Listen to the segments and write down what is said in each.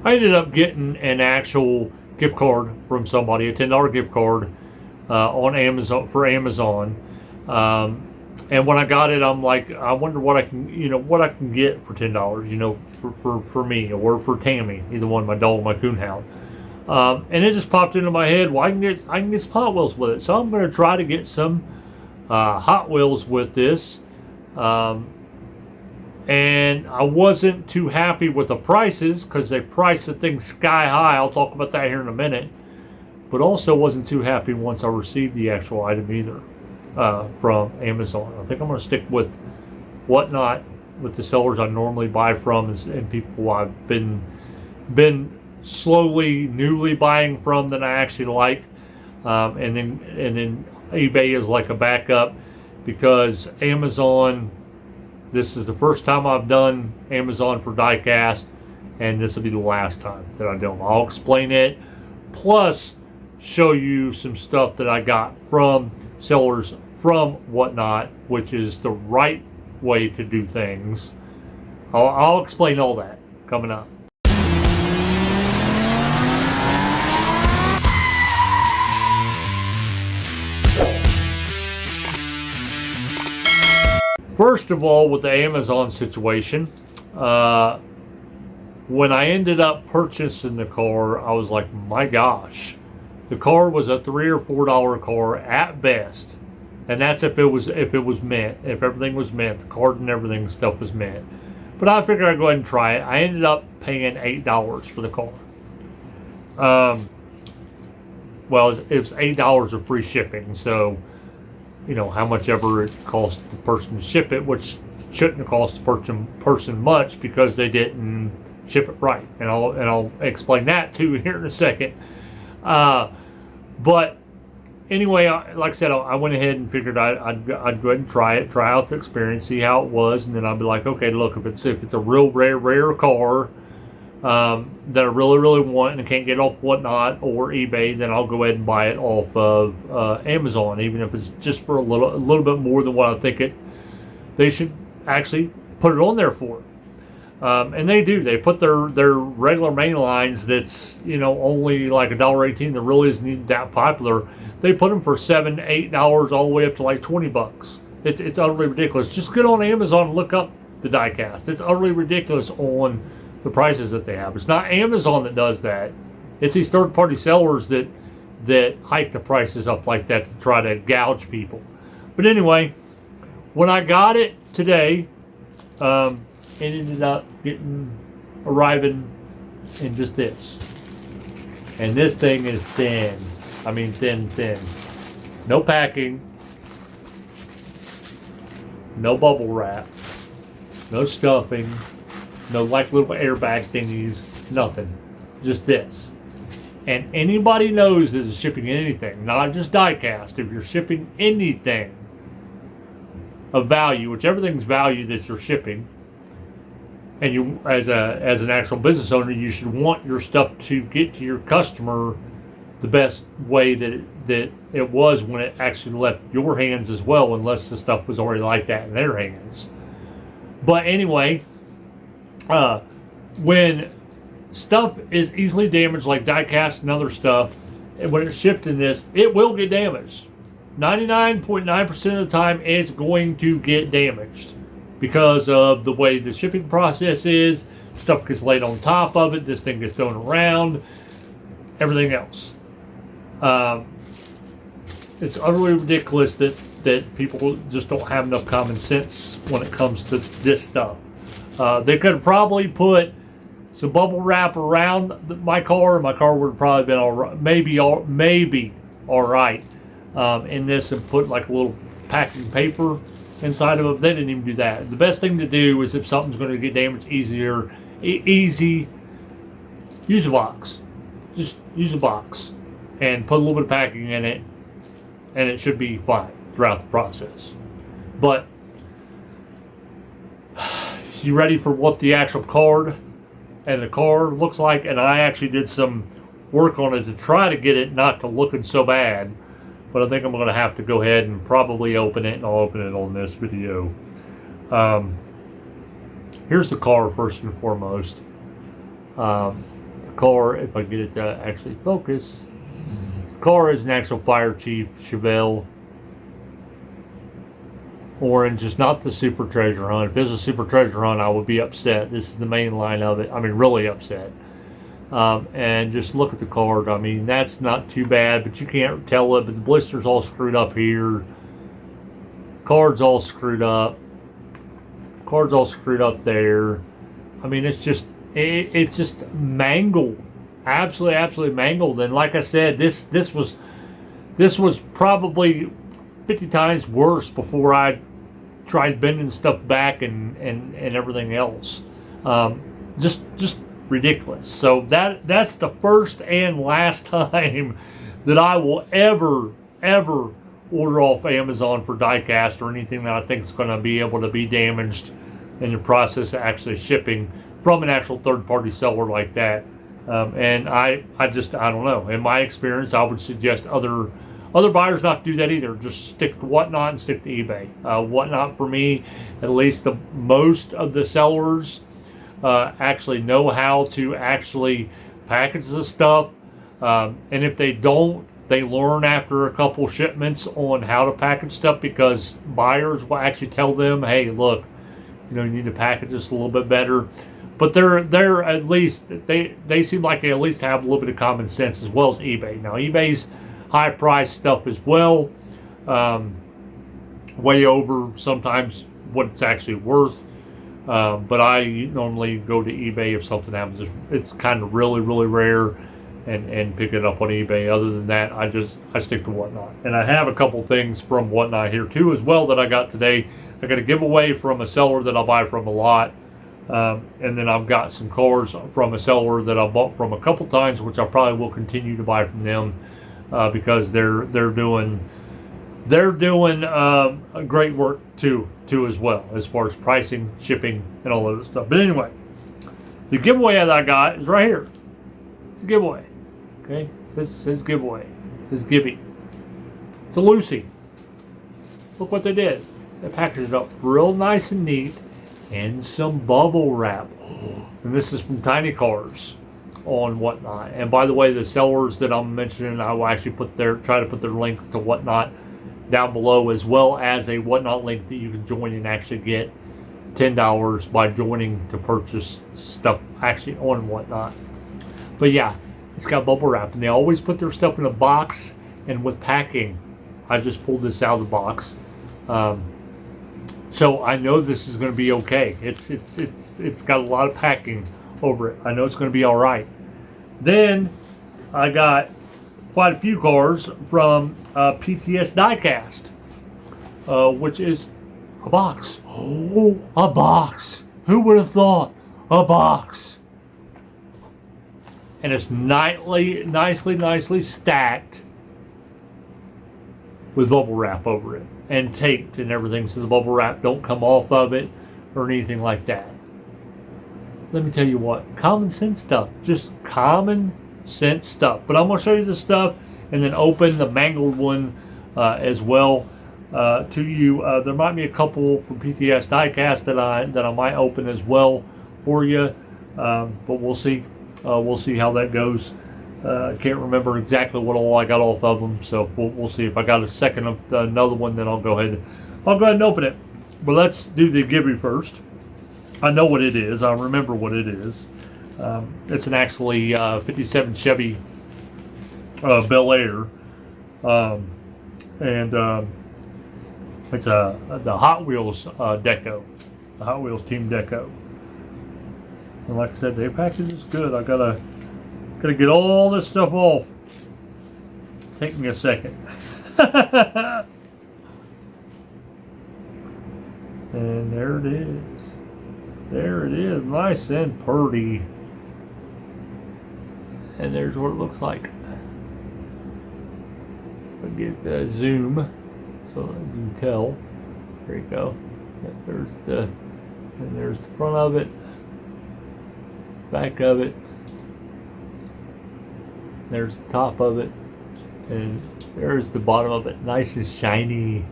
I ended up getting an actual gift card from somebody, a $10 gift card on Amazon for Amazon. Um, and when I got it, I'm like, I wonder what I can, what I can get for $10, for me or for Tammy, either one, my dog, my coonhound. And it just popped into my head. Well, I can get some Hot Wheels with it, so I'm going to try to get some Hot Wheels with this. Um, and I wasn't too happy with the prices because they priced the thing sky high. I'll talk about that here in a minute. But also wasn't too happy once I received the actual item either from Amazon. I think I'm going to stick with Whatnot, with the sellers I normally buy from, and people I've been slowly, newly buying from that I actually like, and then eBay is like a backup because Amazon. This is the first time I've done Amazon for Diecast, and this will be the last time that I do them. I'll explain it, plus show you some stuff that I got from sellers from Whatnot, which is the right way to do things. I'll explain all that coming up. First of all, with the Amazon situation, when I ended up purchasing the car, I was like, my gosh, the car was a $3 or $4 car at best, and that's if it was mint, if everything was mint, the card and everything stuff was mint. But I figured I'd go ahead and try it. I ended up paying $8 for the car. Well, it was $8 of free shipping, so how much ever it cost the person to ship it, which shouldn't have cost the person much because they didn't ship it right, and I'll explain that too here in a second. But anyway, like I said, I went ahead and figured I'd go ahead and try out the experience, see how it was, and then I'd be like, okay, look, if it's a real rare car that I really want and I can't get off Whatnot or eBay, then I'll go ahead and buy it off of Amazon, even if it's just for a little bit more than what I think they should actually put it on there for. And they do. They put their regular main lines that's only like $1.18 that really isn't that popular. They put them for $7, $8 all the way up to like $20. It's utterly ridiculous. Just get on Amazon and look up the Diecast. It's utterly ridiculous on the prices that they have. It's not Amazon that does that. It's these third-party sellers that hike the prices up like that to try to gouge people. But anyway, when I got it today, it ended up arriving in just this. And this thing is thin. I mean thin. No packing. No bubble wrap. No stuffing. No like little airbag thingies. Nothing. Just this. And anybody knows that is shipping anything, not just Diecast. If you're shipping anything of value, which everything's value that you're shipping, and you as an actual business owner, you should want your stuff to get to your customer the best way that it was when it actually left your hands as well, unless the stuff was already like that in their hands. But anyway, when stuff is easily damaged like Diecast and other stuff, and when it's shipped in this, it will get damaged. 99.9% of the time, it's going to get damaged because of the way the shipping process is. Stuff gets laid on top of it. This thing gets thrown around. Everything else. It's utterly ridiculous that people just don't have enough common sense when it comes to this stuff. They could probably put some bubble wrap around my car, and my car would have probably been all right, maybe all right in this, and put like a little packing paper inside of it. They didn't even do that. The best thing to do is if something's going to get damaged easy, use a box. Just use a box and put a little bit of packing in it, and it should be fine throughout the process. But you ready for what the actual card and the car looks like? And I actually did some work on it to try to get it not to looking so bad, but I think I'm going to have to go ahead and probably open it, and I'll open it on this video. Here's the car first and foremost. car, if I get it to actually focus, the car is an actual Fire Chief Chevelle orange. It's not the Super Treasure Hunt. If this was a Super Treasure Hunt, I would be upset. This is the main line of it. I mean, really upset. And just look at the card. I mean, that's not too bad, but you can't tell it. But the blister's all screwed up here. Card's all screwed up. Card's all screwed up there. I mean, it's just mangled, absolutely mangled. And like I said, this was probably 50 times worse before I tried bending stuff back and everything else. Just ridiculous. So that's the first and last time that I will ever order off Amazon for diecast or anything that I think is going to be able to be damaged in the process of actually shipping from an actual third-party seller like that. And I don't know. In my experience, I would suggest other buyers not do that either. Just stick to Whatnot and stick to eBay. Whatnot, for me, at least the most of the sellers actually know how to actually package the stuff. And if they don't, they learn after a couple shipments on how to package stuff, because buyers will actually tell them, hey, look, you need to package this a little bit better. But they're at least, they seem like they at least have a little bit of common sense, as well as eBay. Now, eBay's high price stuff as well, way over sometimes what it's actually worth. But I normally go to eBay if something happens. It's kind of really rare, and pick it up on eBay. Other than that, I stick to Whatnot. And I have a couple things from Whatnot here too as well that I got today. I got a giveaway from a seller that I buy from a lot. And then I've got some cars from a seller that I bought from a couple times, which I probably will continue to buy from them, because they're doing great work too as well, as far as pricing, shipping, and all of that stuff. But anyway, the giveaway that I got is right here. It's a giveaway. Okay, it says giveaway. It says Gibby. It's a Lucy. Look what they did. They packaged it up real nice and neat, and some bubble wrap. And this is from TINYCARS on Whatnot. And by the way, the sellers that I'm mentioning, I will actually try to put their link to Whatnot down below, as well as a Whatnot link that you can join and actually get $10 by joining to purchase stuff actually on Whatnot. But yeah, it's got bubble wrap, and they always put their stuff in a box. And with packing, I just pulled this out of the box. So I know this is going to be okay. It's got a lot of packing over it. I know it's going to be all right. Then I got quite a few cars from PTSDIECAST, which is a box. Oh, a box. Who would have thought? A box. And it's nicely stacked with bubble wrap over it, and taped and everything, so the bubble wrap don't come off of it or anything like that. Let me tell you what, common sense stuff, just common sense stuff. But I'm going to show you the stuff and then open the mangled one as well to you. There might be a couple from PTSDIECAST that I might open as well for you, but we'll see. We'll see how that goes. I can't remember exactly what all I got off of them, so we'll see. If I got a second of another one, then I'll go ahead and open it. But let's do the Gibby first. I know what it is. I remember what it is. It's an actually 57 Chevy Bel Air, and it's the Hot Wheels deco, the Hot Wheels team deco. And like I said, the package is good. I gotta get all this stuff off. Take me a second. And there it is. There it is, nice and pretty. And there's what it looks like. I'll get the zoom so that you can tell. There you go. There's the front of it, back of it. There's the top of it, and there's the bottom of it. Nice and shiny.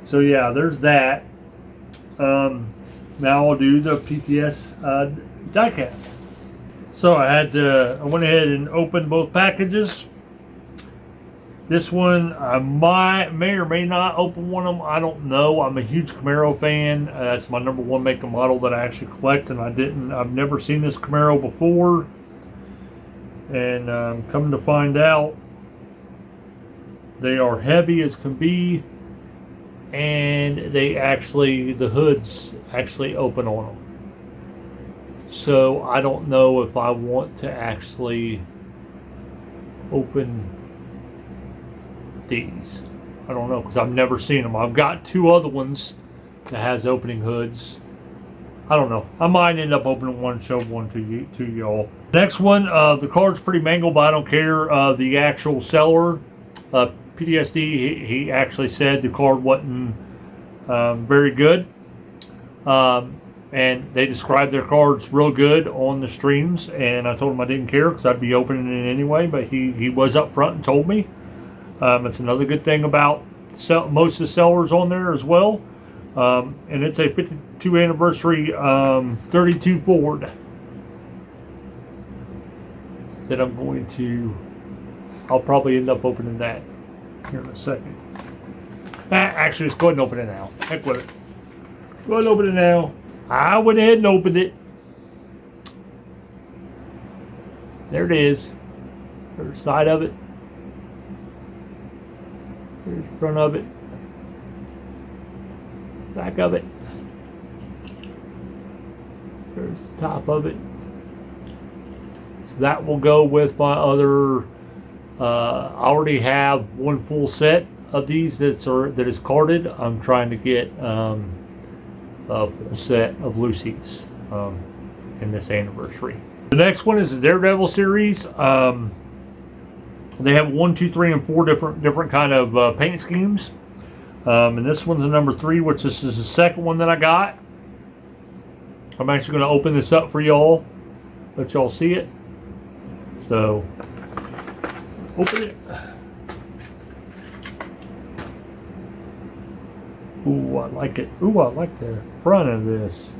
So yeah, there's that. now I'll do the PTS diecast. So I went ahead and opened both packages. This one, I may or may not open one of them. I don't know. I'm a huge Camaro fan. That's my number one make and model that I actually collect, and I've never seen this Camaro before. And coming to find out, they are heavy as can be, and the hoods actually open on them. So I don't know if I want to actually open these. I don't know, because I've never seen them. I've got two other ones that has opening hoods. I don't know. I might end up opening one, show one to y'all. Next one, the card's pretty mangled, but I don't care. The actual seller, PTSD, he actually said the card wasn't very good. And they described their cards real good on the streams, and I told him I didn't care because I'd be opening it anyway, but he was up front and told me. It's another good thing about most of the sellers on there as well. And it's a 52 anniversary 32 Ford that I'll probably end up opening that here in a second. Actually, let's go ahead and open it now. Heck with it. Go ahead and open it now. I went ahead and opened it. There it is. There's the side of it. Here's the front of it. Back of it. There's the top of it. So that will go with my other. I already have one full set of these that is carded. I'm trying to get a full set of Lucy's in this anniversary. The next one is the Daredevil series. They have 1, 2, 3, and 4 different kind of paint schemes. And this one's the number 3, which this is the second one that I got. I'm actually going to open this up for y'all, let y'all see it. So, open it. Ooh, I like it. Ooh, I like the front of this.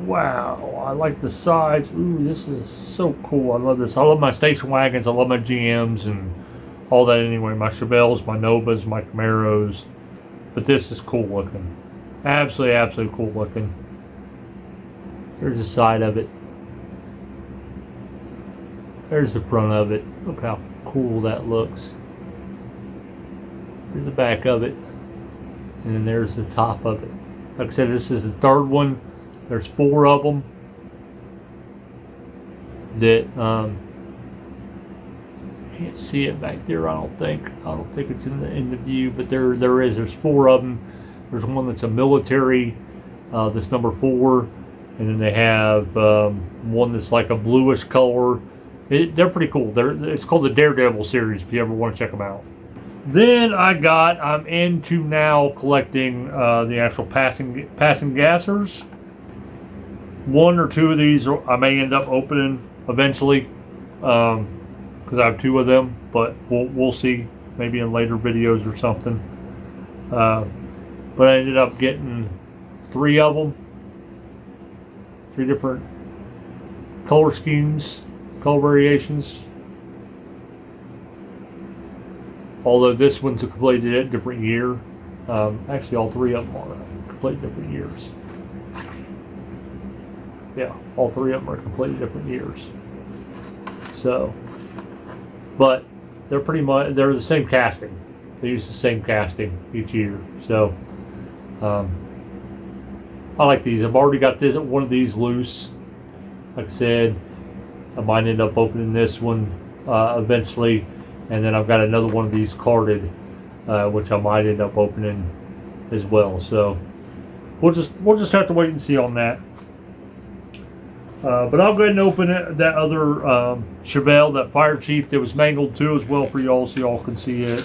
Wow, I like the sides. Ooh, this is so cool. I love this. I love my station wagons. I love my GMs and all that anyway. My Chevelles, my Novas, my Camaros. But this is cool looking. Absolutely, absolutely cool looking. Here's the side of it. There's the front of it. Look how cool that looks. Here's the back of it. And then there's the top of it. Like I said, this is the third one. There's 4 of them that you can't see it back there. I don't think it's in the view, but there is. There's 4 of them. There's one that's a military. That's number 4, and then they have one that's like a bluish color. They're pretty cool. It's called the Daredevil series. If you ever want to check them out. Then I'm into now collecting the actual passing gassers. 1 or 2 of these I may end up opening eventually, because I have 2 of them. But we'll see, maybe in later videos or something. But I ended up getting 3 of them, 3 different color schemes, color variations. Although this one's a completely different year. Actually, all 3 of them are completely different years. Yeah, all 3 of them are completely different years. So, but they're they're the same casting. They use the same casting each year. So, I like these. I've already got one of these loose. Like I said, I might end up opening this one eventually. And then I've got another one of these carded, which I might end up opening as well. So we'll just have to wait and see on that. But I'll go ahead and open that other Chevelle, that Fire Chief that was mangled too, as well, for y'all, so y'all can see it.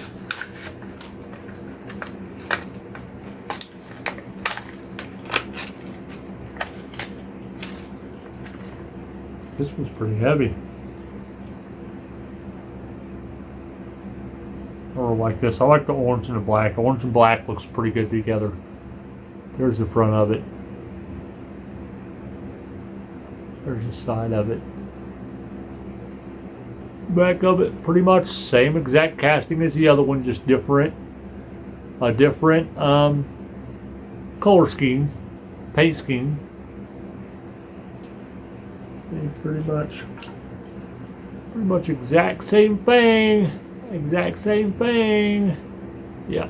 This one's pretty heavy. Or like this. I like the orange and the black. Orange and black looks pretty good together. There's the front of it. There's the side of it. Back of it, pretty much same exact casting as the other one, just different. A different color scheme, paint scheme. And pretty much exact same thing. Exact same thing. Yeah.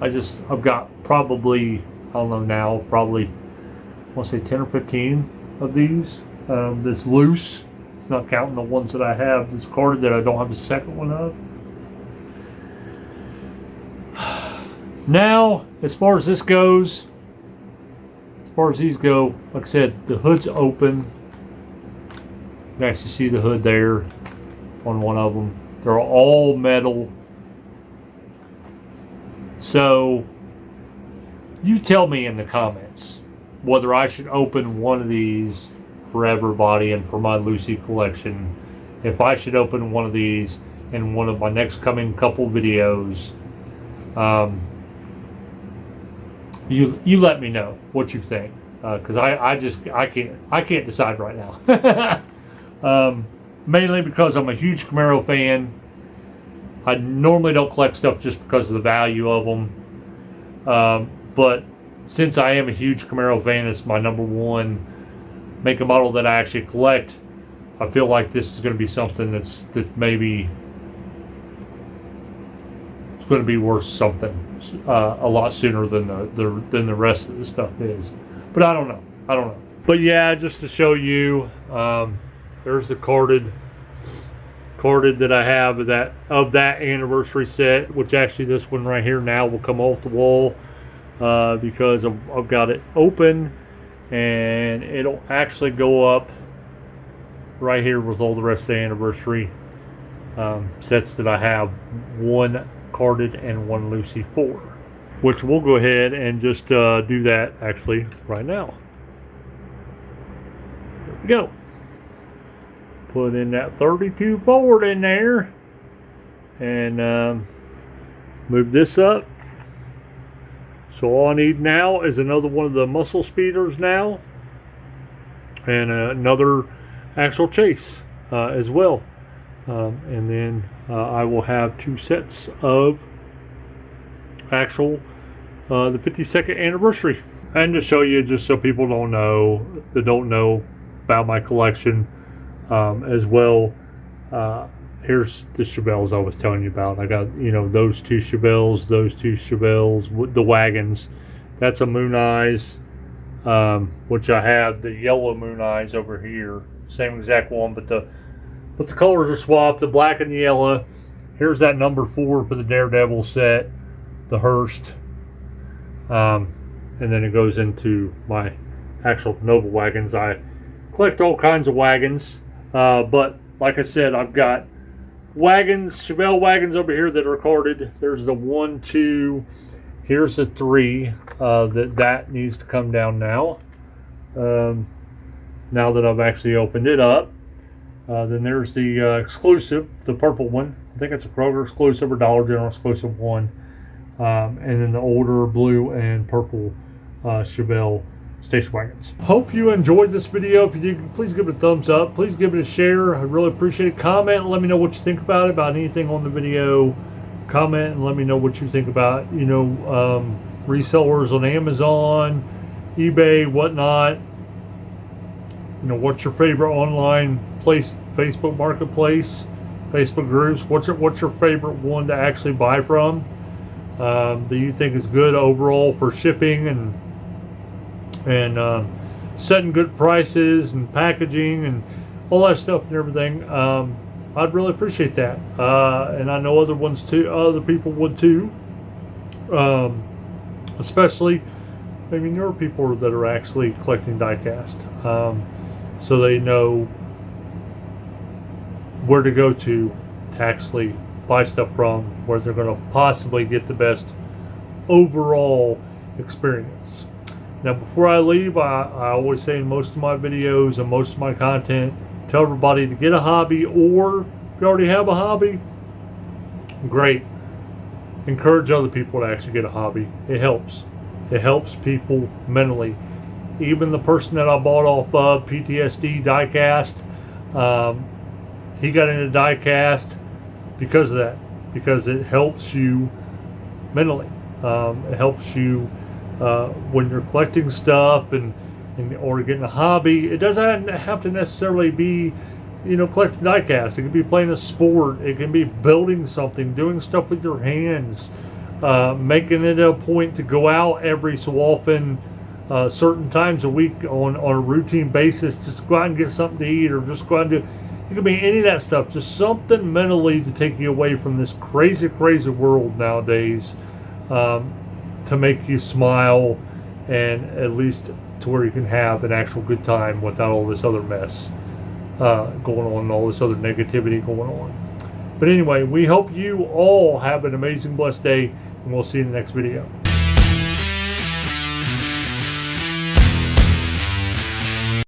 I've got probably, I don't know now, probably, I want to say 10 or 15 of these. This loose. It's not counting the ones that I have discarded that I don't have the second one of. Now, as far as this goes, as far as these go, like I said, the hood's open. You can actually see the hood there on one of them. They're all metal. So, you tell me in the comments whether I should open one of these for everybody and for my Lucy collection. If I should open one of these in one of my next coming couple videos. You let me know what you think, because I can't decide right now. Mainly because I'm a huge Camaro fan. I normally don't collect stuff just because of the value of them, but since I am a huge Camaro fan, it's my number one make and model that I actually collect. I feel like this is going to be something that maybe it's going to be worth something a lot sooner than the rest of the stuff is. But I don't know. But yeah, just to show you, there's the carded that I have of that anniversary set, which actually this one right here now will come off the wall because I've got it open, and it'll actually go up right here with all the rest of the anniversary sets that I have, one carded and one Lucy for, which we'll go ahead and just do that actually right now. There we go. Put in that 32 forward in there and move this up. So all I need now is another one of the muscle speeders now, and another actual chase as well. And then I will have two sets of actual the 52nd anniversary. And to show you, just so people don't know about my collection as well, here's the Chevelles I was telling you about. I got, those two Chevelles, the wagons. That's a Moon Eyes, which I have the yellow Moon Eyes over here. Same exact one, but the colors are swapped, the black and the yellow. Here's that number 4 for the Daredevil set, the Hearst. And then it goes into my actual Nova wagons. I collect all kinds of wagons, but like I said, I've got wagons, Chevelle wagons over here that are carded. There's the 1, 2, here's the 3 that needs to come down now. Now that I've actually opened it up. Then there's the exclusive, the purple one. I think it's a Kroger exclusive or Dollar General exclusive one. And then the older blue and purple Chevelle station wagons. Hope you enjoyed this video. If you did, please give it a thumbs up. Please give it a share. I really appreciate it. Comment and let me know what you think about anything on the video. Comment and let me know what you think about, resellers on Amazon, eBay, whatnot. What's your favorite online place, Facebook Marketplace, Facebook groups? What's your favorite one to actually buy from? Do you think is good overall for shipping and setting good prices and packaging and all that stuff and everything? I'd really appreciate that, and I know other people would too, especially maybe newer people that are actually collecting diecast, so they know where to go to actually buy stuff from, where they're going to possibly get the best overall experience. Now, before I leave, I always say in most of my videos and most of my content, tell everybody to get a hobby, or if you already have a hobby, great. encourage other people to actually get a hobby. It helps. It helps people mentally. Even the person that I bought off of, PTSDIECAST, he got into diecast because of that. Because it helps you mentally. It helps you when you're collecting stuff or getting a hobby. It doesn't have to necessarily be, collecting diecast. It can be playing a sport. It can be building something, doing stuff with your hands, making it a point to go out every so often, certain times a week on a routine basis, just go out and get something to eat, or just go out and do. It could be any of that stuff. Just something mentally to take you away from this crazy, crazy world nowadays, to make you smile, and at least to where you can have an actual good time without all this other mess going on, and all this other negativity going on. But anyway, we hope you all have an amazing, blessed day, and we'll see you in the next video.